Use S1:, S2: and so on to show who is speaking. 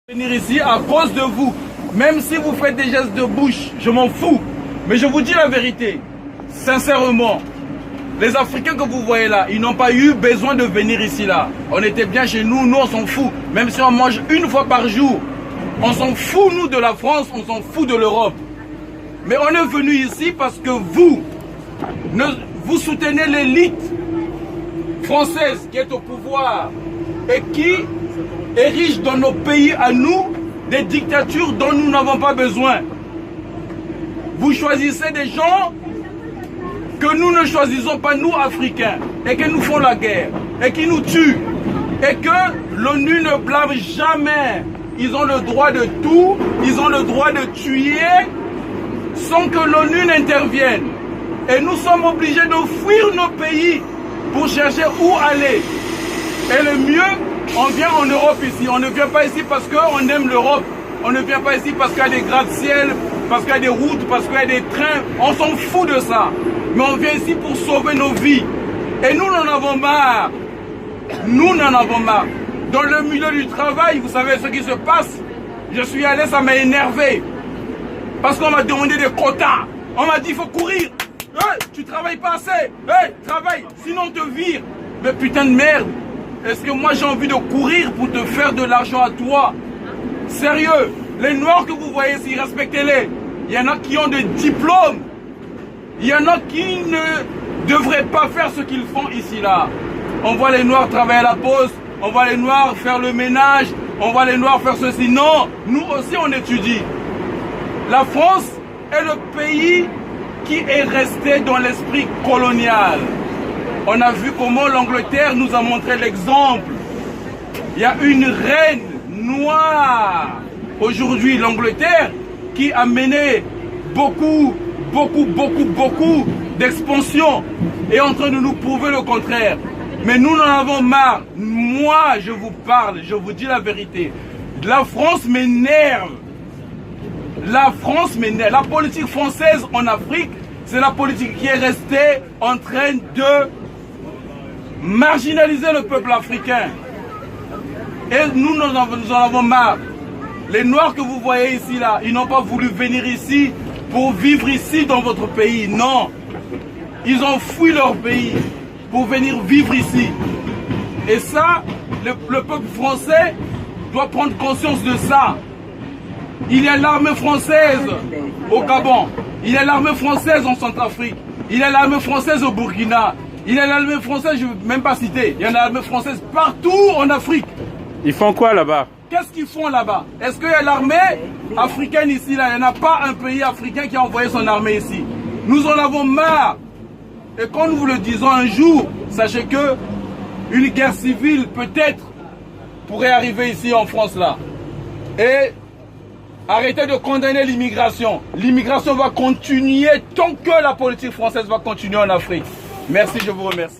S1: Venir ici à cause de vous. Même si vous faites des gestes de bouche, je m'en fous. Mais je vous dis la vérité, sincèrement, les Africains que vous voyez là, ils n'ont pas eu besoin de venir ici là. On était bien chez nous, nous on s'en fout. Même si on mange une fois par jour, on s'en fout nous de la France, on s'en fout de l'Europe. Mais on est venu ici parce que vous soutenez l'élite française qui est au pouvoir et qui érige dans nos pays à nous des dictatures dont nous n'avons pas besoin. Vous choisissez des gens que nous ne choisissons pas, nous Africains, et qui nous font la guerre, et qui nous tuent, et que l'ONU ne blâme jamais. Ils ont le droit de tout, ils ont le droit de tuer sans que l'ONU n'intervienne. Et nous sommes obligés de fuir nos pays pour chercher où aller. Et le mieux, on vient en Europe ici. On ne vient pas ici parce qu'on aime l'Europe. On ne vient pas ici parce qu'il y a des gratte-ciel, parce qu'il y a des routes, parce qu'il y a des trains. On s'en fout de ça. Mais on vient ici pour sauver nos vies. Et nous n'en avons marre. Nous n'en avons marre. Dans le milieu du travail, vous savez ce qui se passe. Je suis allé, ça m'a énervé. Parce qu'on m'a demandé des quotas. On m'a dit, il faut courir. Hey, tu travailles pas assez. Hey, travaille, sinon on te vire. Mais putain de merde. Est-ce que moi j'ai envie de courir pour te faire de l'argent à toi? Sérieux, les noirs que vous voyez ici, respectez-les. Il y en a qui ont des diplômes. Il y en a qui ne devraient pas faire ce qu'ils font ici là. On voit les noirs travailler à la poste, on voit les noirs faire le ménage, on voit les noirs faire ceci. Non, nous aussi on étudie. La France est le pays qui est resté dans l'esprit colonial. On a vu comment l'Angleterre nous a montré l'exemple. Il y a une reine noire aujourd'hui, l'Angleterre, qui a mené beaucoup d'expansion et est en train de nous prouver le contraire. Mais nous en avons marre. Moi, je vous parle, je vous dis la vérité. La France m'énerve. La France m'énerve. La politique française en Afrique, c'est la politique qui est restée en train de marginaliser le peuple africain. Et nous en avons marre. Les Noirs que vous voyez ici, là, ils n'ont pas voulu venir ici pour vivre ici dans votre pays. Non. Ils ont fui leur pays pour venir vivre ici. Et ça, le peuple français doit prendre conscience de ça. Il y a l'armée française au Gabon. Il y a l'armée française en Centrafrique. Il y a l'armée française au Burkina. Il y a l'armée française, je ne vais même pas citer. Il y a l'armée française partout en Afrique.
S2: Ils font quoi là-bas?
S1: Qu'est-ce qu'ils font là-bas? Est-ce qu'il y a l'armée africaine ici là? Il n'y en a pas un pays africain qui a envoyé son armée ici. Nous en avons marre. Et quand nous vous le disons un jour, sachez que une guerre civile peut-être pourrait arriver ici en France là. Et arrêtez de condamner l'immigration. L'immigration va continuer tant que la politique française va continuer en Afrique. Merci, je vous remercie.